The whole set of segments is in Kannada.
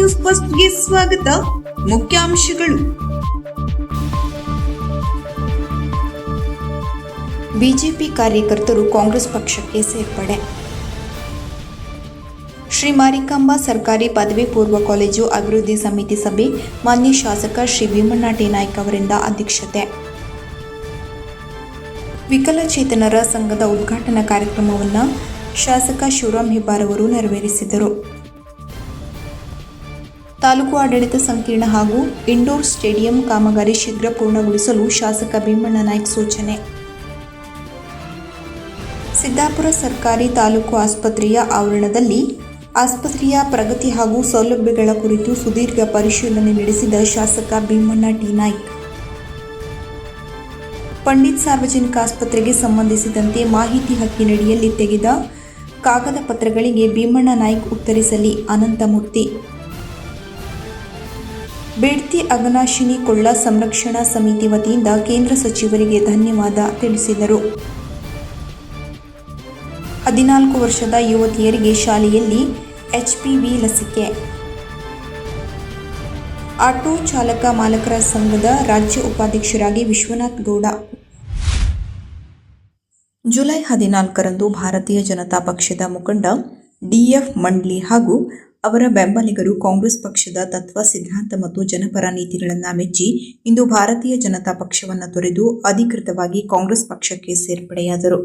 ನ್ಯೂಸ್ ಫಸ್ಟ್ಗೆ ಸ್ವಾಗತ. ಮುಖ್ಯಾಂಶಗಳು. ಬಿಜೆಪಿ ಕಾರ್ಯಕರ್ತರು ಕಾಂಗ್ರೆಸ್ ಪಕ್ಷಕ್ಕೆ ಸೇರ್ಪಡೆ. ಶ್ರೀ ಮಾರಿಕಾಂಬಾ ಸರ್ಕಾರಿ ಪದವಿ ಪೂರ್ವ ಕಾಲೇಜು ಅಭಿವೃದ್ಧಿ ಸಮಿತಿ ಸಭೆ ಮಾನ್ಯ ಶಾಸಕ ಶ್ರೀ ಭೀಮಣ್ಣ ಟಿ ನಾಯ್ಕ ಅವರಿಂದ ಅಧ್ಯಕ್ಷತೆ. ವಿಕಲಚೇತನರ ಸಂಘದ ಉದ್ಘಾಟನಾ ಕಾರ್ಯಕ್ರಮವನ್ನು ಶಾಸಕ ಶಿವರಾಮ್ ಹೆಬ್ಬಾರ್ ಅವರು ನೆರವೇರಿಸಿದರು. ತಾಲೂಕು ಆಡಳಿತ ಸಂಕೀರ್ಣ ಹಾಗೂ ಇಂಡೋರ್ ಸ್ಟೇಡಿಯಂ ಕಾಮಗಾರಿ ಶೀಘ್ರ ಪೂರ್ಣಗೊಳಿಸಲು ಶಾಸಕ ಭೀಮಣ್ಣ ನಾಯ್ಕ ಸೂಚನೆ. ಸಿದ್ದಾಪುರ ಸರ್ಕಾರಿ ತಾಲೂಕು ಆಸ್ಪತ್ರೆಯ ಆವರಣದಲ್ಲಿ ಆಸ್ಪತ್ರೆಯ ಪ್ರಗತಿ ಹಾಗೂ ಸೌಲಭ್ಯಗಳ ಕುರಿತು ಸುದೀರ್ಘ ಪರಿಶೀಲನೆ ನಡೆಸಿದ ಶಾಸಕ ಭೀಮಣ್ಣ ಟಿ ನಾಯ್ಕ. ಪಂಡಿತ್ ಸಾರ್ವಜನಿಕ ಆಸ್ಪತ್ರೆಗೆ ಸಂಬಂಧಿಸಿದಂತೆ ಮಾಹಿತಿ ಹಕ್ಕಿನಡಿಯಲ್ಲಿ ತೆಗೆದ ಕಾಗದ ಪತ್ರಗಳಿಗೆ ಭೀಮಣ್ಣ ನಾಯ್ಕ ಉತ್ತರಿಸಲಿ. ಅನಂತಮೂರ್ತಿ. ಬೇಡ್ತಿ ಅಘನಾಶಿನಿ ಕೊಳ್ಳ ಸಂರಕ್ಷಣಾ ಸಮಿತಿ ವತಿಯಿಂದ ಕೇಂದ್ರ ಸಚಿವರಿಗೆ ಧನ್ಯವಾದ ತಿಳಿಸಿದರು. 14 ವರ್ಷದ ಯುವತಿಯರಿಗೆ ಶಾಲೆಯಲ್ಲಿ HPV ಲಸಿಕೆ. ಆಟೋ ಚಾಲಕ ಮಾಲಕರ ಸಂಘದ ರಾಜ್ಯ ಉಪಾಧ್ಯಕ್ಷರಾಗಿ ವಿಶ್ವನಾಥ್ ಗೌಡ. ಜುಲೈ 14ರಂದು ಭಾರತೀಯ ಜನತಾ ಪಕ್ಷದ ಮುಖಂಡ DF ಮಂಡ್ಲಿ ಹಾಗೂ ಅವರ ಬೆಂಬಲಿಗರು ಕಾಂಗ್ರೆಸ್ ಪಕ್ಷದ ತತ್ವ ಸಿದ್ಧಾಂತ ಮತ್ತು ಜನಪರ ನೀತಿಗಳನ್ನು ಮೆಚ್ಚಿ ಇಂದು ಭಾರತೀಯ ಜನತಾ ಪಕ್ಷವನ್ನು ತೊರೆದು ಅಧಿಕೃತವಾಗಿ ಕಾಂಗ್ರೆಸ್ ಪಕ್ಷಕ್ಕೆ ಸೇರ್ಪಡೆಯಾದರು.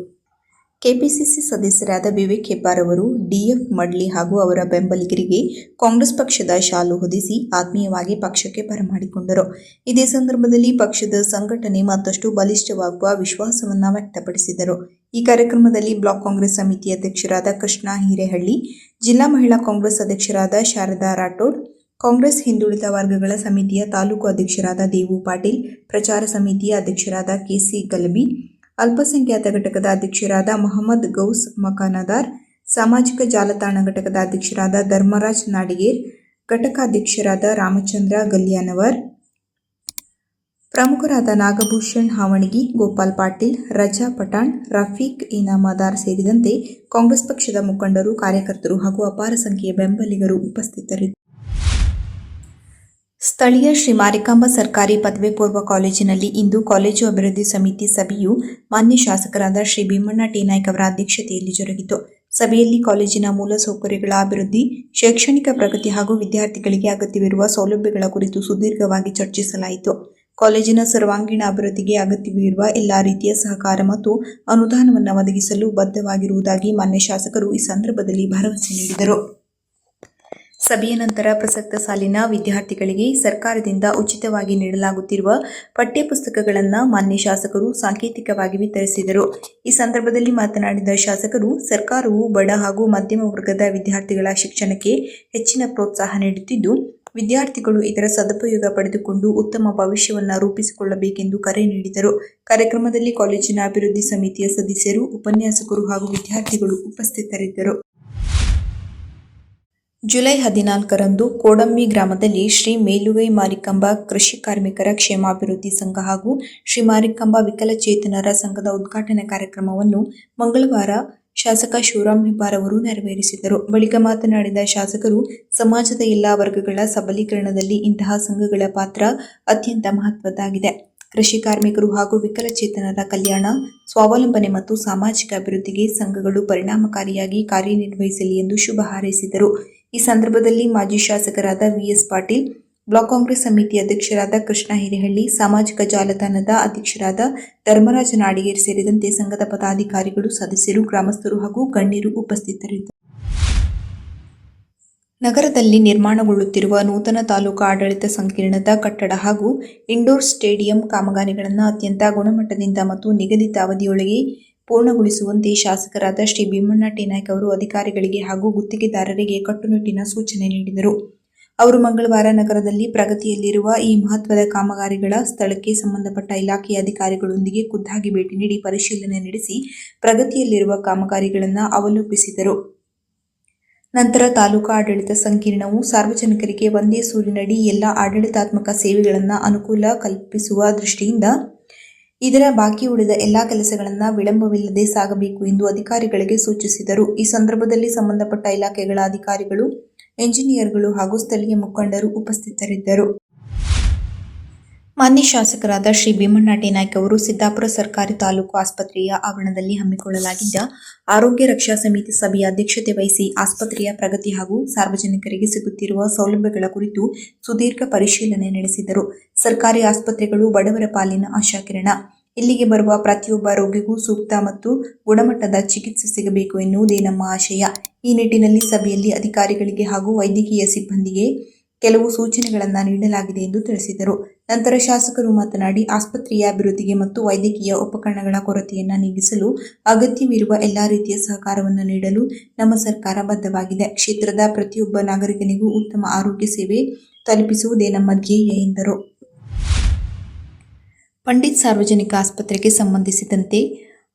ಕೆಪಿಸಿಸಿ ಸದಸ್ಯರಾದ ವಿವೇಕ್ ಹೆಬ್ಬಾರ್ ಅವರು DF ಮಂಡ್ಲಿ ಹಾಗೂ ಅವರ ಬೆಂಬಲಿಗರಿಗೆ ಕಾಂಗ್ರೆಸ್ ಪಕ್ಷದ ಶಾಲು ಹೊದಿಸಿ ಆತ್ಮೀಯವಾಗಿ ಪಕ್ಷಕ್ಕೆ ಬರಮಾಡಿಕೊಂಡರು. ಇದೇ ಸಂದರ್ಭದಲ್ಲಿ ಪಕ್ಷದ ಸಂಘಟನೆ ಮತ್ತಷ್ಟು ಬಲಿಷ್ಠವಾಗುವ ವಿಶ್ವಾಸವನ್ನು ವ್ಯಕ್ತಪಡಿಸಿದರು. ಈ ಕಾರ್ಯಕ್ರಮದಲ್ಲಿ ಬ್ಲಾಕ್ ಕಾಂಗ್ರೆಸ್ ಸಮಿತಿ ಅಧ್ಯಕ್ಷರಾದ ಕೃಷ್ಣ ಹಿರೇಹಳ್ಳಿ, ಜಿಲ್ಲಾ ಮಹಿಳಾ ಕಾಂಗ್ರೆಸ್ ಅಧ್ಯಕ್ಷರಾದ ಶಾರದಾ ರಾಠೋಡ್, ಕಾಂಗ್ರೆಸ್ ಹಿಂದುಳಿದ ವರ್ಗಗಳ ಸಮಿತಿಯ ತಾಲೂಕು ಅಧ್ಯಕ್ಷರಾದ ದೇವು ಪಾಟೀಲ್, ಪ್ರಚಾರ ಸಮಿತಿಯ ಅಧ್ಯಕ್ಷರಾದ KC ಗಲಬಿ, ಅಲ್ಪಸಂಖ್ಯಾತ ಘಟಕದ ಅಧ್ಯಕ್ಷರಾದ ಮೊಹಮ್ಮದ್ ಗೌಸ್ ಮಕಾನದಾರ್, ಸಾಮಾಜಿಕ ಜಾಲತಾಣ ಘಟಕದ ಅಧ್ಯಕ್ಷರಾದ ಧರ್ಮರಾಜ್ ನಾಡಿಗೇರ್, ಘಟಕಾಧ್ಯಕ್ಷರಾದ ರಾಮಚಂದ್ರ ಗಲ್ಯಾನವರ್, ಪ್ರಮುಖರಾದ ನಾಗಭೂಷಣ್ ಹಾವಣಗಿ, ಗೋಪಾಲ್ ಪಾಟೀಲ್, ರಜಾ ಪಠಾಣ್, ರಫೀಕ್ ಇನಾಮದಾರ್ ಸೇರಿದಂತೆ ಕಾಂಗ್ರೆಸ್ ಪಕ್ಷದ ಮುಖಂಡರು, ಕಾರ್ಯಕರ್ತರು ಹಾಗೂ ಅಪಾರ ಸಂಖ್ಯೆಯ ಬೆಂಬಲಿಗರು ಉಪಸ್ಥಿತರಿದ್ದರು. ಸ್ಥಳೀಯ ಶ್ರೀ ಮಾರಿಕಾಂಬಾ ಸರ್ಕಾರಿ ಪದವಿ ಪೂರ್ವ ಕಾಲೇಜಿನಲ್ಲಿ ಇಂದು ಕಾಲೇಜು ಅಭಿವೃದ್ಧಿ ಸಮಿತಿ ಸಭೆಯು ಮಾನ್ಯ ಶಾಸಕರಾದ ಶ್ರೀ ಭೀಮಣ್ಣ ಟಿ ನಾಯ್ಕ ಅವರ ಅಧ್ಯಕ್ಷತೆಯಲ್ಲಿ ಜರುಗಿತು. ಸಭೆಯಲ್ಲಿ ಕಾಲೇಜಿನ ಮೂಲ ಸೌಕರ್ಯಗಳ ಅಭಿವೃದ್ಧಿ, ಶೈಕ್ಷಣಿಕ ಪ್ರಗತಿ ಹಾಗೂ ವಿದ್ಯಾರ್ಥಿಗಳಿಗೆ ಅಗತ್ಯವಿರುವ ಸೌಲಭ್ಯಗಳ ಕುರಿತು ಸುದೀರ್ಘವಾಗಿ ಚರ್ಚಿಸಲಾಯಿತು. ಕಾಲೇಜಿನ ಸರ್ವಾಂಗೀಣ ಅಭಿವೃದ್ಧಿಗೆ ಅಗತ್ಯವಿರುವ ಎಲ್ಲಾ ರೀತಿಯ ಸಹಕಾರ ಮತ್ತು ಅನುದಾನವನ್ನು ಒದಗಿಸಲು ಬದ್ಧವಾಗಿರುವುದಾಗಿ ಮಾನ್ಯ ಶಾಸಕರು ಈ ಸಂದರ್ಭದಲ್ಲಿ ಭರವಸೆ ನೀಡಿದರು. ಸಭೆಯ ನಂತರ ಪ್ರಸಕ್ತ ಸಾಲಿನ ವಿದ್ಯಾರ್ಥಿಗಳಿಗೆ ಸರ್ಕಾರದಿಂದ ಉಚಿತವಾಗಿ ನೀಡಲಾಗುತ್ತಿರುವ ಪಠ್ಯಪುಸ್ತಕಗಳನ್ನು ಮಾನ್ಯ ಶಾಸಕರು ಸಾಂಕೇತಿಕವಾಗಿ ವಿತರಿಸಿದರು. ಈ ಸಂದರ್ಭದಲ್ಲಿ ಮಾತನಾಡಿದ ಶಾಸಕರು, ಸರ್ಕಾರವು ಬಡ ಹಾಗೂ ಮಧ್ಯಮ ವರ್ಗದ ವಿದ್ಯಾರ್ಥಿಗಳ ಶಿಕ್ಷಣಕ್ಕೆ ಹೆಚ್ಚಿನ ಪ್ರೋತ್ಸಾಹ ನೀಡುತ್ತಿದ್ದು, ವಿದ್ಯಾರ್ಥಿಗಳು ಇದರ ಸದುಪಯೋಗ ಪಡೆದುಕೊಂಡು ಉತ್ತಮ ಭವಿಷ್ಯವನ್ನು ರೂಪಿಸಿಕೊಳ್ಳಬೇಕೆಂದು ಕರೆ ನೀಡಿದರು. ಕಾರ್ಯಕ್ರಮದಲ್ಲಿ ಕಾಲೇಜಿನ ಅಭಿವೃದ್ಧಿ ಸಮಿತಿಯ ಸದಸ್ಯರು, ಉಪನ್ಯಾಸಕರು ಹಾಗೂ ವಿದ್ಯಾರ್ಥಿಗಳು ಉಪಸ್ಥಿತರಿದ್ದರು. ಜುಲೈ 14ರಂದು ಕೋಡಂಬಿ ಗ್ರಾಮದಲ್ಲಿ ಶ್ರೀ ಮೇಲುಗೈ ಮಾರಿಕಾಂಬಾ ಕೃಷಿ ಕಾರ್ಮಿಕರ ಕ್ಷೇಮಾಭಿವೃದ್ಧಿ ಸಂಘ ಹಾಗೂ ಶ್ರೀ ಮಾರಿಕಾಂಬಾ ವಿಕಲಚೇತನರ ಸಂಘದ ಉದ್ಘಾಟನಾ ಕಾರ್ಯಕ್ರಮವನ್ನು ಮಂಗಳವಾರ ಶಾಸಕ ಶಿವರಾಮ್ ಹೆಬ್ಬಾರ್ ಅವರು ನೆರವೇರಿಸಿದರು. ಬಳಿಕ ಮಾತನಾಡಿದ ಶಾಸಕರು, ಸಮಾಜದ ಎಲ್ಲಾ ವರ್ಗಗಳ ಸಬಲೀಕರಣದಲ್ಲಿ ಇಂತಹ ಸಂಘಗಳ ಪಾತ್ರ ಅತ್ಯಂತ ಮಹತ್ವದ್ದಾಗಿದೆ. ಕೃಷಿ ಕಾರ್ಮಿಕರು ಹಾಗೂ ವಿಕಲಚೇತನರ ಕಲ್ಯಾಣ, ಸ್ವಾವಲಂಬನೆ ಮತ್ತು ಸಾಮಾಜಿಕ ಅಭಿವೃದ್ಧಿಗೆ ಸಂಘಗಳು ಪರಿಣಾಮಕಾರಿಯಾಗಿ ಕಾರ್ಯನಿರ್ವಹಿಸಲಿ ಎಂದು ಶುಭ ಹಾರೈಸಿದರು. ಈ ಸಂದರ್ಭದಲ್ಲಿ ಮಾಜಿ ಶಾಸಕರಾದ VS ಪಾಟೀಲ್, ಬ್ಲಾಕ್ ಕಾಂಗ್ರೆಸ್ ಸಮಿತಿ ಅಧ್ಯಕ್ಷರಾದ ಕೃಷ್ಣ ಹಿರೇಹಳ್ಳಿ, ಸಾಮಾಜಿಕ ಜಾಲತಾಣದ ಅಧ್ಯಕ್ಷರಾದ ಧರ್ಮರಾಜ ನಾಡಿಗೇರ್ ಸೇರಿದಂತೆ ಸಂಘದ ಪದಾಧಿಕಾರಿಗಳು, ಸದಸ್ಯರು, ಗ್ರಾಮಸ್ಥರು ಹಾಗೂ ಗಣ್ಯರು ಉಪಸ್ಥಿತರಿದ್ದರು. ನಗರದಲ್ಲಿ ನಿರ್ಮಾಣಗೊಳ್ಳುತ್ತಿರುವ ನೂತನ ತಾಲೂಕು ಆಡಳಿತ ಸಂಕೀರ್ಣದ ಕಟ್ಟಡ ಹಾಗೂ ಇಂಡೋರ್ ಸ್ಟೇಡಿಯಂ ಕಾಮಗಾರಿಗಳನ್ನು ಅತ್ಯಂತ ಗುಣಮಟ್ಟದಿಂದ ಮತ್ತು ನಿಗದಿತ ಅವಧಿಯೊಳಗೆ ಪೂರ್ಣಗೊಳಿಸುವಂತೆ ಶಾಸಕರಾದ ಶ್ರೀ ಭೀಮಣ್ಣ ಟಿ ನಾಯ್ಕ ಅವರು ಅಧಿಕಾರಿಗಳಿಗೆ ಹಾಗೂ ಗುತ್ತಿಗೆದಾರರಿಗೆ ಕಟ್ಟುನಿಟ್ಟಿನ ಸೂಚನೆ ನೀಡಿದರು. ಅವರು ಮಂಗಳವಾರ ನಗರದಲ್ಲಿ ಪ್ರಗತಿಯಲ್ಲಿರುವ ಈ ಮಹತ್ವದ ಕಾಮಗಾರಿಗಳ ಸ್ಥಳಕ್ಕೆ ಸಂಬಂಧಪಟ್ಟ ಇಲಾಖೆಯ ಅಧಿಕಾರಿಗಳೊಂದಿಗೆ ಖುದ್ದಾಗಿ ಭೇಟಿ ನೀಡಿ ಪರಿಶೀಲನೆ ನಡೆಸಿ ಪ್ರಗತಿಯಲ್ಲಿರುವ ಕಾಮಗಾರಿಗಳನ್ನು ಅವಲೋಕಿಸಿದರು. ನಂತರ ತಾಲೂಕು ಆಡಳಿತ ಸಂಕೀರ್ಣವು ಸಾರ್ವಜನಿಕರಿಗೆ ಒಂದೇ ಸೂರಿನಡಿ ಎಲ್ಲ ಆಡಳಿತಾತ್ಮಕ ಸೇವೆಗಳನ್ನು ಅನುಕೂಲ ಕಲ್ಪಿಸುವ ದೃಷ್ಟಿಯಿಂದ ಇದರ ಬಾಕಿ ಉಳಿದ ಎಲ್ಲಾ ಕೆಲಸಗಳನ್ನು ವಿಳಂಬವಿಲ್ಲದೆ ಸಾಗಬೇಕು ಎಂದು ಅಧಿಕಾರಿಗಳಿಗೆ ಸೂಚಿಸಿದರು. ಈ ಸಂದರ್ಭದಲ್ಲಿ ಸಂಬಂಧಪಟ್ಟ ಇಲಾಖೆಗಳ ಅಧಿಕಾರಿಗಳು, ಎಂಜಿನಿಯರ್ಗಳು ಹಾಗೂ ಸ್ಥಳೀಯ ಮುಖಂಡರು ಉಪಸ್ಥಿತರಿದ್ದರು. ಮಾನ್ಯ ಶಾಸಕರಾದ ಶ್ರೀ ಭೀಮಣ್ಣ ಟೇನಾಯ್ಕ ಅವರು ಸಿದ್ದಾಪುರ ಸರ್ಕಾರಿ ತಾಲೂಕು ಆಸ್ಪತ್ರೆಯ ಆವರಣದಲ್ಲಿ ಹಮ್ಮಿಕೊಳ್ಳಲಾಗಿದ್ದ ಆರೋಗ್ಯ ರಕ್ಷಾ ಸಮಿತಿ ಸಭೆಯ ಅಧ್ಯಕ್ಷತೆ ವಹಿಸಿ ಆಸ್ಪತ್ರೆಯ ಪ್ರಗತಿ ಹಾಗೂ ಸಾರ್ವಜನಿಕರಿಗೆ ಸಿಗುತ್ತಿರುವ ಸೌಲಭ್ಯಗಳ ಕುರಿತು ಸುದೀರ್ಘ ಪರಿಶೀಲನೆ ನಡೆಸಿದರು. ಸರ್ಕಾರಿ ಆಸ್ಪತ್ರೆಗಳು ಬಡವರ ಪಾಲಿನ ಆಶಾಕಿರಣ. ಇಲ್ಲಿಗೆ ಬರುವ ಪ್ರತಿಯೊಬ್ಬ ರೋಗಿಗೂ ಸೂಕ್ತ ಮತ್ತು ಗುಣಮಟ್ಟದ ಚಿಕಿತ್ಸೆ ಸಿಗಬೇಕು ಎನ್ನುವುದೇ ನಮ್ಮ ಆಶಯ. ಈ ನಿಟ್ಟಿನಲ್ಲಿ ಸಭೆಯಲ್ಲಿ ಅಧಿಕಾರಿಗಳಿಗೆ ಹಾಗೂ ವೈದ್ಯಕೀಯ ಸಿಬ್ಬಂದಿಗೆ ಕೆಲವು ಸೂಚನೆಗಳನ್ನು ನೀಡಲಾಗಿದೆ ಎಂದು ತಿಳಿಸಿದರು. ನಂತರ ಶಾಸಕರು ಮಾತನಾಡಿ, ಆಸ್ಪತ್ರೆಯ ಅಭಿವೃದ್ಧಿಗೆ ಮತ್ತು ವೈದ್ಯಕೀಯ ಉಪಕರಣಗಳ ಕೊರತೆಯನ್ನು ನೀಗಿಸಲು ಅಗತ್ಯವಿರುವ ಎಲ್ಲಾ ರೀತಿಯ ಸಹಕಾರವನ್ನು ನೀಡಲು ನಮ್ಮ ಸರ್ಕಾರ ಬದ್ಧವಾಗಿದೆ. ಕ್ಷೇತ್ರದ ಪ್ರತಿಯೊಬ್ಬ ನಾಗರಿಕನಿಗೂ ಉತ್ತಮ ಆರೋಗ್ಯ ಸೇವೆ ತಲುಪಿಸುವುದೇ ನಮ್ಮ ಧ್ಯೇಯ ಎಂದರು. ಪಂಡಿತ್ ಸಾರ್ವಜನಿಕ ಆಸ್ಪತ್ರೆಗೆ ಸಂಬಂಧಿಸಿದಂತೆ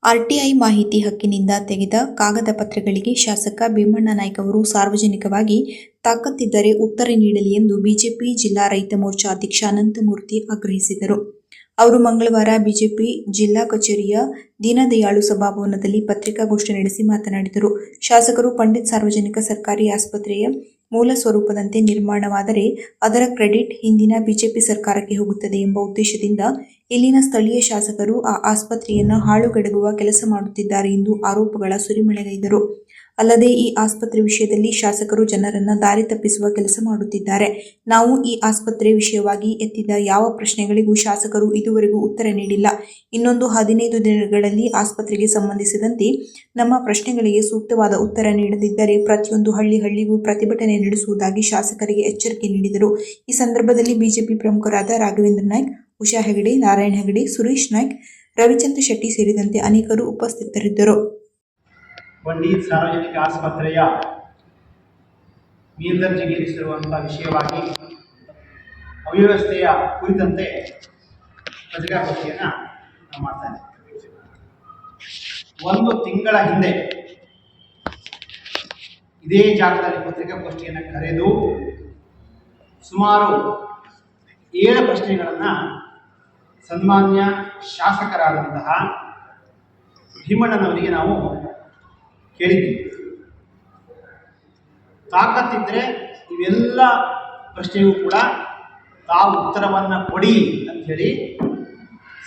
ಆರ್ಟಿಐ ಮಾಹಿತಿ ಹಕ್ಕಿನಿಂದ ತೆಗೆದ ಕಾಗದ ಪತ್ರಗಳಿಗೆ ಶಾಸಕ ಭೀಮಣ್ಣ ನಾಯ್ಕ ಅವರು ಸಾರ್ವಜನಿಕವಾಗಿ ತಾಕತ್ತಿದ್ದರೆ ಉತ್ತರ ನೀಡಲಿ ಎಂದು ಬಿಜೆಪಿ ಜಿಲ್ಲಾ ರೈತ ಮೋರ್ಚಾ ಅಧ್ಯಕ್ಷ ಅನಂತಮೂರ್ತಿ ಆಗ್ರಹಿಸಿದರು. ಅವರು ಮಂಗಳವಾರ ಬಿಜೆಪಿ ಜಿಲ್ಲಾ ಕಚೇರಿಯ ದೀನದಯಾಳು ಸಭಾಭವನದಲ್ಲಿ ಪತ್ರಿಕಾಗೋಷ್ಠಿ ನಡೆಸಿ ಮಾತನಾಡಿದರು. ಶಾಸಕರು ಪಂಡಿತ್ ಸಾರ್ವಜನಿಕ ಸರ್ಕಾರಿ ಆಸ್ಪತ್ರೆಯ ಮೂಲ ಸ್ವರೂಪದಂತೆ ನಿರ್ಮಾಣವಾದರೆ ಅದರ ಕ್ರೆಡಿಟ್ ಹಿಂದಿನ ಬಿಜೆಪಿ ಸರ್ಕಾರಕ್ಕೆ ಹೋಗುತ್ತದೆ ಎಂಬ ಉದ್ದೇಶದಿಂದ ಇಲ್ಲಿನ ಸ್ಥಳೀಯ ಶಾಸಕರು ಆ ಆಸ್ಪತ್ರೆಯನ್ನು ಹಾಳುಗೆಡಗುವ ಕೆಲಸ ಮಾಡುತ್ತಿದ್ದಾರೆ ಎಂದು ಆರೋಪಗಳ ಸುರಿಮಳೆಗೈದರು. ಅಲ್ಲದೆ ಈ ಆಸ್ಪತ್ರೆ ವಿಷಯದಲ್ಲಿ ಶಾಸಕರು ಜನರನ್ನ ದಾರಿ ತಪ್ಪಿಸುವ ಕೆಲಸ ಮಾಡುತ್ತಿದ್ದಾರೆ. ನಾವು ಈ ಆಸ್ಪತ್ರೆ ವಿಷಯವಾಗಿ ಎತ್ತಿದ ಯಾವ ಪ್ರಶ್ನೆಗಳಿಗೂ ಶಾಸಕರು ಇದುವರೆಗೂ ಉತ್ತರ ನೀಡಿಲ್ಲ. ಇನ್ನೊಂದು 15 ದಿನಗಳಲ್ಲಿ ಆಸ್ಪತ್ರೆಗೆ ಸಂಬಂಧಿಸಿದಂತೆ ನಮ್ಮ ಪ್ರಶ್ನೆಗಳಿಗೆ ಸೂಕ್ತವಾದ ಉತ್ತರ ನೀಡದಿದ್ದರೆ ಪ್ರತಿಯೊಂದು ಹಳ್ಳಿಗೂ ಪ್ರತಿಭಟನೆ ನಡೆಸುವುದಾಗಿ ಶಾಸಕರಿಗೆ ಎಚ್ಚರಿಕೆ ನೀಡಿದರು. ಈ ಸಂದರ್ಭದಲ್ಲಿ ಬಿಜೆಪಿ ಪ್ರಮುಖರಾದ ರಾಘವೇಂದ್ರ ನಾಯ್ಕ, ಉಷಾ ಹೆಗಡೆ, ನಾರಾಯಣ ಹೆಗಡೆ, ಸುರೇಶ್ ನಾಯ್ಕ, ರವಿಚಂದ್ರ ಶೆಟ್ಟಿ ಸೇರಿದಂತೆ ಅನೇಕರು ಉಪಸ್ಥಿತರಿದ್ದರು. ಪಂಡಿತ್ ಸಾರ್ವಜನಿಕ ಆಸ್ಪತ್ರೆಯ ಮೇಲ್ದರ್ಜೆಗೇರಿಸಿರುವಂತಹ ವಿಷಯವಾಗಿ ಅವ್ಯವಸ್ಥೆಯ ಕುರಿತಂತೆ ಪತ್ರಿಕಾಗೋಷ್ಠಿಯನ್ನು ನಾವು ಮಾಡ್ತಾ ಇದ್ದೇವೆ. 1 ತಿಂಗಳ ಹಿಂದೆ ಇದೇ ಜಾಗದಲ್ಲಿ ಪತ್ರಿಕಾಗೋಷ್ಠಿಯನ್ನು ಕರೆದು ಸುಮಾರು 7 ಪ್ರಶ್ನೆಗಳನ್ನು ಸನ್ಮಾನ್ಯ ಶಾಸಕರಾದಂತಹ ಭೀಮಣ್ಣನವರಿಗೆ ನಾವು ಕೇಳಿದ್ದೀವಿ. ತಾಕತ್ತಿದ್ದರೆ ಇವೆಲ್ಲ ಪ್ರಶ್ನೆಗೂ ಕೂಡ ತಾವು ಉತ್ತರವನ್ನು ಕೊಡಿ ಅಂಥೇಳಿ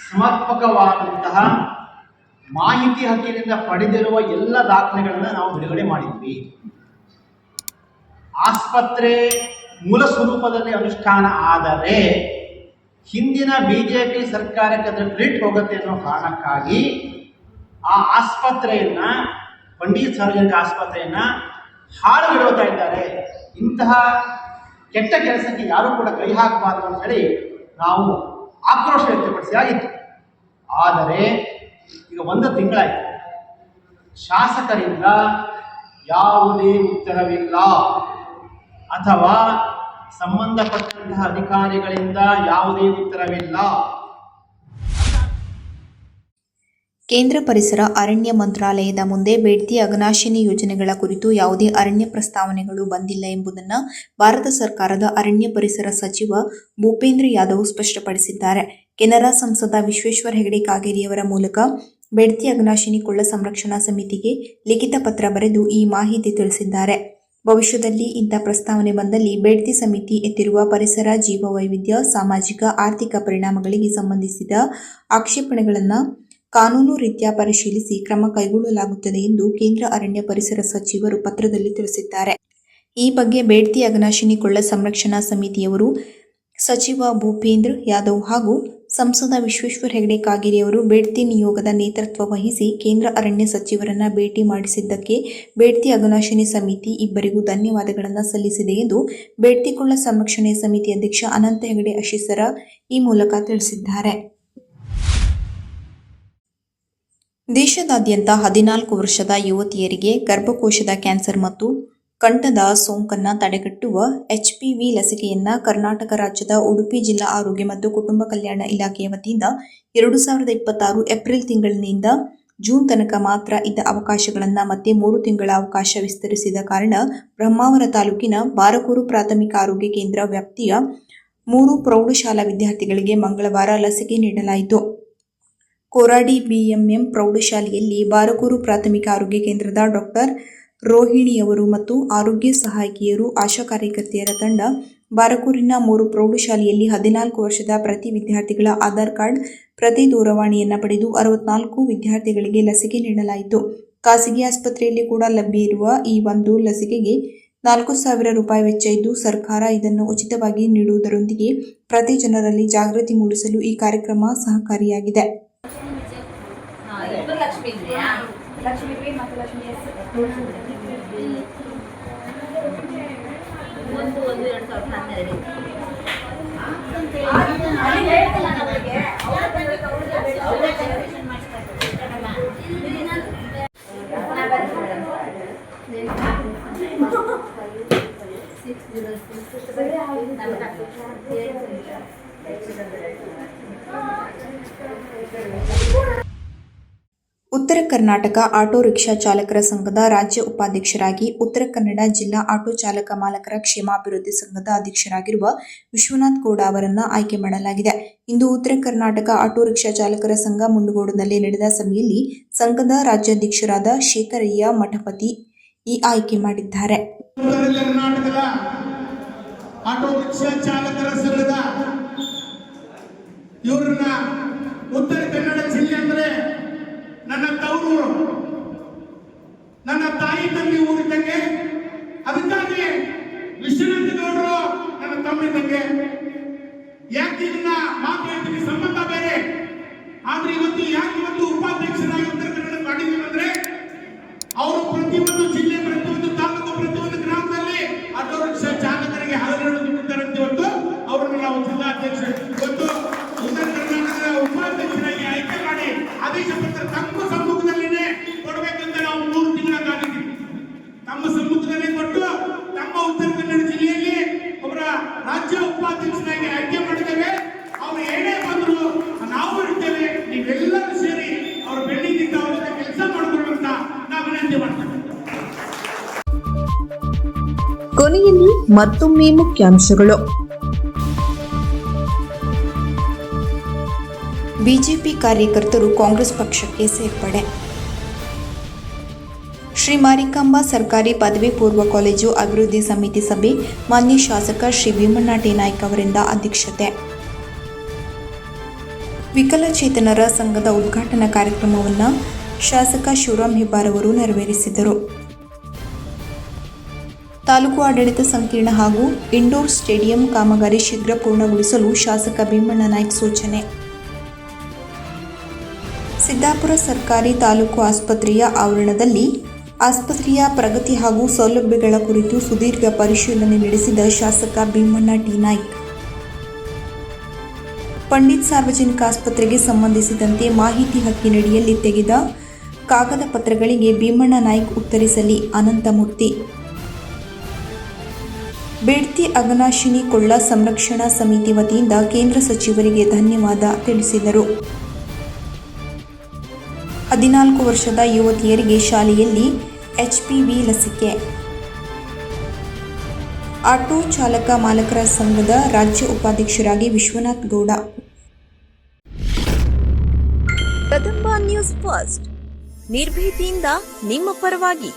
ಸಮರ್ಪಕವಾದಂತಹ ಮಾಹಿತಿ ಹಕ್ಕಿನಿಂದ ಪಡೆದಿರುವ ಎಲ್ಲ ದಾಖಲೆಗಳನ್ನು ನಾವು ಬಿಡುಗಡೆ ಮಾಡಿದ್ವಿ. ಆಸ್ಪತ್ರೆ ಮೂಲ ಸ್ವರೂಪದಲ್ಲಿ ಅನುಷ್ಠಾನ ಆದರೆ ಹಿಂದಿನ ಬಿಜೆಪಿ ಸರ್ಕಾರಕ್ಕೆ ಅದರ ಕ್ರೆಡಿಟ್ ಹೋಗುತ್ತೆ ಅನ್ನೋ ಕಾರಣಕ್ಕಾಗಿ ಆ ಆಸ್ಪತ್ರೆಯನ್ನು, ಪಂಡಿತ್ ಸಾರ್ವಜನಿಕ ಆಸ್ಪತ್ರೆಯನ್ನು ಹಾಳುಗೆಡುತ್ತಾ ಇದ್ದಾರೆ. ಇಂತಹ ಕೆಟ್ಟ ಕೆಲಸಕ್ಕೆ ಯಾರೂ ಕೂಡ ಕೈ ಹಾಕಬಾರದು ಅಂತ ಹೇಳಿ ನಾವು ಆಕ್ರೋಶ ವ್ಯಕ್ತಪಡಿಸಿ ಆಗಿತ್ತು. ಆದರೆ ಈಗ 1 ತಿಂಗಳಾಯಿತು, ಶಾಸಕರಿಂದ ಯಾವುದೇ ಉತ್ತರವಿಲ್ಲ ಅಥವಾ ಸಂಬಂಧಪಟ್ಟಂತಹ ಅಧಿಕಾರಿಗಳಿಂದ ಯಾವುದೇ ಉತ್ತರವಿಲ್ಲ. ಕೇಂದ್ರ ಪರಿಸರ ಅರಣ್ಯ ಮಂತ್ರಾಲಯದ ಮುಂದೆ ಬೇಡ್ತಿ ಅಘನಾಶಿನಿ ಯೋಜನೆಗಳ ಕುರಿತು ಯಾವುದೇ ಅರಣ್ಯ ಪ್ರಸ್ತಾವನೆಗಳು ಬಂದಿಲ್ಲ ಎಂಬುದನ್ನು ಭಾರತ ಸರ್ಕಾರದ ಅರಣ್ಯ ಪರಿಸರ ಸಚಿವ ಭೂಪೇಂದ್ರ ಯಾದವ್ ಸ್ಪಷ್ಟಪಡಿಸಿದ್ದಾರೆ. ಕೆನರಾ ಸಂಸದ ವಿಶ್ವೇಶ್ವರ ಹೆಗಡೆ ಕಾಗೇರಿಯವರ ಮೂಲಕ ಬೇಡ್ತಿ ಅಘನಾಶಿನಿ ಕೊಳ್ಳ ಸಂರಕ್ಷಣಾ ಸಮಿತಿಗೆ ಲಿಖಿತ ಪತ್ರ ಬರೆದು ಈ ಮಾಹಿತಿ ತಿಳಿಸಿದ್ದಾರೆ. ಭವಿಷ್ಯದಲ್ಲಿ ಇಂಥ ಪ್ರಸ್ತಾವನೆ ಬಂದಲ್ಲಿ ಬೇಡ್ತಿ ಸಮಿತಿ ಎತ್ತಿರುವ ಪರಿಸರ, ಜೀವವೈವಿಧ್ಯ, ಸಾಮಾಜಿಕ, ಆರ್ಥಿಕ ಪರಿಣಾಮಗಳಿಗೆ ಸಂಬಂಧಿಸಿದ ಆಕ್ಷೇಪಣೆಗಳನ್ನು ಕಾನೂನು ರೀತ್ಯ ಪರಿಶೀಲಿಸಿ ಕ್ರಮ ಕೈಗೊಳ್ಳಲಾಗುತ್ತದೆ ಎಂದು ಕೇಂದ್ರ ಅರಣ್ಯ ಪರಿಸರ ಸಚಿವರು ಪತ್ರದಲ್ಲಿ ತಿಳಿಸಿದ್ದಾರೆ. ಈ ಬಗ್ಗೆ ಬೇಡ್ತಿ ಅಘನಾಶಿನಿ ಕೊಳ್ಳ ಸಂರಕ್ಷಣಾ ಸಮಿತಿಯವರು ಸಚಿವ ಭೂಪೇಂದ್ರ ಯಾದವ್ ಹಾಗೂ ಸಂಸದ ವಿಶ್ವೇಶ್ವರ ಹೆಗಡೆ ಕಾಗೇರಿಯವರು ಬೇಡ್ತಿ ನಿಯೋಗದ ನೇತೃತ್ವ ವಹಿಸಿ ಕೇಂದ್ರ ಅರಣ್ಯ ಸಚಿವರನ್ನ ಭೇಟಿ ಮಾಡಿಸಿದ್ದಕ್ಕೆ ಬೇಡ್ತಿ ಅಘನಾಶಿನಿ ಸಮಿತಿ ಇಬ್ಬರಿಗೂ ಧನ್ಯವಾದಗಳನ್ನು ಸಲ್ಲಿಸಿದೆ ಎಂದು ಬೇಡ್ತಿ ಕೊಳ್ಳ ಸಂರಕ್ಷಣೆ ಸಮಿತಿ ಅಧ್ಯಕ್ಷ ಅನಂತ ಹೆಗಡೆ ಅಶೀಸರ ಈ ಮೂಲಕ ತಿಳಿಸಿದ್ದಾರೆ. ದೇಶದಾದ್ಯಂತ 14 ವರ್ಷದ ಯುವತಿಯರಿಗೆ ಗರ್ಭಕೋಶದ ಕ್ಯಾನ್ಸರ್ ಮತ್ತು ಕಂಠದ ಸೋಂಕನ್ನು ತಡೆಗಟ್ಟುವ HPV ಲಸಿಕೆಯನ್ನು ಕರ್ನಾಟಕ ರಾಜ್ಯದ ಉಡುಪಿ ಜಿಲ್ಲಾ ಆರೋಗ್ಯ ಮತ್ತು ಕುಟುಂಬ ಕಲ್ಯಾಣ ಇಲಾಖೆಯ ವತಿಯಿಂದ 2026 ಏಪ್ರಿಲ್ ತಿಂಗಳಿನಿಂದ ಜೂನ್ ತನಕ ಮಾತ್ರ ಇದ್ದ ಅವಕಾಶಗಳನ್ನು ಮತ್ತೆ 3 ತಿಂಗಳ ಅವಕಾಶ ವಿಸ್ತರಿಸಿದ ಕಾರಣ ಬ್ರಹ್ಮಾವರ ತಾಲೂಕಿನ ಬಾರಕೂರು ಪ್ರಾಥಮಿಕ ಆರೋಗ್ಯ ಕೇಂದ್ರ ವ್ಯಾಪ್ತಿಯ 3 ಪ್ರೌಢಶಾಲಾ ವಿದ್ಯಾರ್ಥಿಗಳಿಗೆ ಮಂಗಳವಾರ ಲಸಿಕೆ ನೀಡಲಾಯಿತು. ಕೋರಾಡಿ BMM ಪ್ರೌಢಶಾಲೆಯಲ್ಲಿ ಬಾರಕೂರು ಪ್ರಾಥಮಿಕ ಆರೋಗ್ಯ ಕೇಂದ್ರದ ಡಾಕ್ಟರ್ ರೋಹಿಣಿಯವರು ಮತ್ತು ಆರೋಗ್ಯ ಸಹಾಯಕಿಯರು, ಆಶಾ ಕಾರ್ಯಕರ್ತೆಯರ ತಂಡ ಬಾರಕೂರಿನ 3 ಪ್ರೌಢಶಾಲೆಯಲ್ಲಿ 14 ವರ್ಷದ ಪ್ರತಿ ವಿದ್ಯಾರ್ಥಿಗಳ ಆಧಾರ್ ಕಾರ್ಡ್, ಪ್ರತಿ ದೂರವಾಣಿಯನ್ನು ಪಡೆದು 64 ವಿದ್ಯಾರ್ಥಿಗಳಿಗೆ ಲಸಿಕೆ ನೀಡಲಾಯಿತು. ಖಾಸಗಿ ಆಸ್ಪತ್ರೆಯಲ್ಲಿ ಕೂಡ ಲಭ್ಯ ಇರುವ ಈ ಒಂದು ಲಸಿಕೆಗೆ 4,000 ರೂಪಾಯಿ ವೆಚ್ಚ ಇದ್ದು, ಸರ್ಕಾರ ಇದನ್ನು ಉಚಿತವಾಗಿ ನೀಡುವುದರೊಂದಿಗೆ ಪ್ರತಿ ಜನರಲ್ಲಿ ಜಾಗೃತಿ ಮೂಡಿಸಲು ಈ ಕಾರ್ಯಕ್ರಮ ಸಹಕಾರಿಯಾಗಿದೆ. ಉತ್ತರ ಕರ್ನಾಟಕ ಆಟೋ ರಿಕ್ಷಾ ಚಾಲಕರ ಸಂಘದ ರಾಜ್ಯ ಉಪಾಧ್ಯಕ್ಷರಾಗಿ ಉತ್ತರ ಕನ್ನಡ ಜಿಲ್ಲಾ ಆಟೋ ಚಾಲಕ ಮಾಲಕರ ಕ್ಷೇಮಾಭಿವೃದ್ಧಿ ಸಂಘದ ಅಧ್ಯಕ್ಷರಾಗಿರುವ ವಿಶ್ವನಾಥ್ ಗೌಡ ಅವರನ್ನು ಆಯ್ಕೆ ಮಾಡಲಾಗಿದೆ. ಇಂದು ಉತ್ತರ ಕರ್ನಾಟಕ ಆಟೋ ರಿಕ್ಷಾ ಚಾಲಕರ ಸಂಘ ಮುಂಡಗೋಡನಲ್ಲಿ ನಡೆದ ಸಭೆಯಲ್ಲಿ ಸಂಘದ ರಾಜ್ಯಾಧ್ಯಕ್ಷರಾದ ಶೇಖರಯ್ಯ ಮಠಪತಿ ಈ ಆಯ್ಕೆ ಮಾಡಿದ್ದಾರೆ. ಉತ್ತರ ಕರ್ನಾಟಕದ ಆಟೋ ರಿಕ್ಷಾ ಚಾಲಕರ ಸಂಘದ ಇವರನ್ನ ಉತ್ತರ ಕನ್ನಡ ಜಿಲ್ಲೆ ಅಂದ್ರೆ ನನ್ನ ತವರು, ನನ್ನ ತಾಯಿ ತಂದೆ ಊರಿದ್ದಂಗೆ. ಅದಕ್ಕಾಗಿ ವಿಶ್ವನಾಥ ಗೌಡರು ನನ್ನ ತಮ್ಮಿದ್ದಂಗೆ. ಯಾಕೆ ಇದನ್ನ ಮಾತು ಹೇಳ್ತೀನಿ, ಸಂಬಂಧ ಬೇರೆ. ಆದ್ರೆ ಇವತ್ತು ಉಪಾಧ್ಯಕ್ಷರಾಗಿ ಉತ್ತರ ಕನ್ನಡ ಮಾಡಿದೀವಿ ಅಂದ್ರೆ ಅವರು ಪ್ರತಿಯೊಂದು ಜಿಲ್ಲೆ, ಪ್ರತಿಯೊಂದು ತಾಲೂಕು, ಪ್ರತಿಯೊಂದು ಗ್ರಾಮದಲ್ಲಿ ಆಟೋ ರಿಕ್ಷಾ ಚಾಲಕರಿಗೆ ಹಲವು ದುಡ್ಡಿದ್ದಾರಂತೆ. ಇವತ್ತು ಅವರನ್ನು ನಾವು ಜಿಲ್ಲಾಧ್ಯಕ್ಷರು ಇವತ್ತು ಉತ್ತರ ಕರ್ನಾಟಕದ ಉಪಾಧ್ಯಕ್ಷರಾಗಿ ಆಯ್ಕೆ ಮಾಡಿ ಆದೇಶ ಪತ್ರ ತಮ್ಮ ಸಮ್ಮುಖದಲ್ಲಿನೇ ಕೊಡಬೇಕಂತ ನಾವು 3 ತಿಂಗಳ ಕಾದಿದ್ದೀವಿ. ತಮ್ಮ ಸಮ್ಮುಖದಲ್ಲೇ ಕೊಟ್ಟು ನಮ್ಮ ಉತ್ತರ ಕನ್ನಡ ಜಿಲ್ಲೆಯಲ್ಲಿ ಅವರ ರಾಜ್ಯ ಉಪಾಧ್ಯಕ್ಷರಾಗಿ ಆಯ್ಕೆ ಮಾಡಿದ್ದೇವೆ. ಅವರು ಏನೇ ಬಂದ್ರು ನಾವು ಇರ್ತೇವೆ, ನೀವೆಲ್ಲರೂ ಸೇರಿ ಅವರ ಬೆಳ್ಳಿಯಿಂದ ಅವರ ಜೊತೆ ಕೆಲಸ ಮಾಡಿಕೊಳ್ಳುವಂತ ನಾವು ವಿನಂತಿ ಮಾಡ್ತೇವೆ. ಕೊನೆಯಲ್ಲಿ ಮತ್ತೊಮ್ಮೆ ಮುಖ್ಯಾಂಶಗಳು. ಬಿಜೆಪಿ ಕಾರ್ಯಕರ್ತರು ಕಾಂಗ್ರೆಸ್ ಪಕ್ಷಕ್ಕೆ ಸೇರ್ಪಡೆ. ಶ್ರೀ ಮಾರಿಕಾಂಬಾ ಸರ್ಕಾರಿ ಪದವಿ ಪೂರ್ವ ಕಾಲೇಜು ಅಭಿವೃದ್ಧಿ ಸಮಿತಿ ಸಭೆ ಮಾನ್ಯ ಶಾಸಕ ಶ್ರೀ ಭೀಮಣ್ಣ ಟಿ ನಾಯ್ಕ ಅವರಿಂದ ಅಧ್ಯಕ್ಷತೆ. ವಿಕಲಚೇತನರ ಸಂಘದ ಉದ್ಘಾಟನಾ ಕಾರ್ಯಕ್ರಮವನ್ನು ಶಾಸಕ ಶಿವರಾಮ್ ಹೆಬ್ಬಾರ್ ಅವರು ನೆರವೇರಿಸಿದರು. ತಾಲೂಕು ಆಡಳಿತ ಸಂಕೀರ್ಣ ಹಾಗೂ ಇಂಡೋರ್ ಸ್ಟೇಡಿಯಂ ಕಾಮಗಾರಿ ಶೀಘ್ರ ಪೂರ್ಣಗೊಳಿಸಲು ಶಾಸಕ ಭೀಮಣ್ಣ ನಾಯ್ಕ ಸೂಚನೆ. ಸಿದ್ದಾಪುರ ಸರ್ಕಾರಿ ತಾಲೂಕು ಆಸ್ಪತ್ರೆಯ ಆವರಣದಲ್ಲಿ ಆಸ್ಪತ್ರೆಯ ಪ್ರಗತಿ ಹಾಗೂ ಸೌಲಭ್ಯಗಳ ಕುರಿತು ಸುದೀರ್ಘ ಪರಿಶೀಲನೆ ನಡೆಸಿದ ಶಾಸಕ ಭೀಮಣ್ಣ ಟಿ ನಾಯ್ಕ. ಪಂಡಿತ್ ಸಾರ್ವಜನಿಕ ಆಸ್ಪತ್ರೆಗೆ ಸಂಬಂಧಿಸಿದಂತೆ ಮಾಹಿತಿ ಹಕ್ಕಿನಡಿಯಲ್ಲಿ ತೆಗೆದ ಕಾಗದ ಪತ್ರಗಳಿಗೆ ಭೀಮಣ್ಣ ನಾಯ್ಕ ಉತ್ತರಿಸಲಿ. ಅನಂತಮೂರ್ತಿ. ಬೇಡ್ತಿ ಅಘನಾಶಿನಿ ಕೊಳ್ಳ ಸಂರಕ್ಷಣಾ ಸಮಿತಿ ವತಿಯಿಂದ ಕೇಂದ್ರ ಸಚಿವರಿಗೆ ಧನ್ಯವಾದ ತಿಳಿಸಿದರು. 14 ವರ್ಷದ ಯುವತಿಯರಿಗೆ ಶಾಲೆಯಲ್ಲಿ HPV ಲಸಿಕೆ. ಆಟೋ ಚಾಲಕ ಮಾಲಕರ ಸಂಘದ ರಾಜ್ಯ ಉಪಾಧ್ಯಕ್ಷರಾಗಿ ವಿಶ್ವನಾಥ್ ಗೌಡ. ಕದಂಬ ನ್ಯೂಸ್ ಫಸ್ಟ್, ನಿರ್ಭೀತಿಯಿಂದ ನಿಮ್ಮ ಪರವಾಗಿ.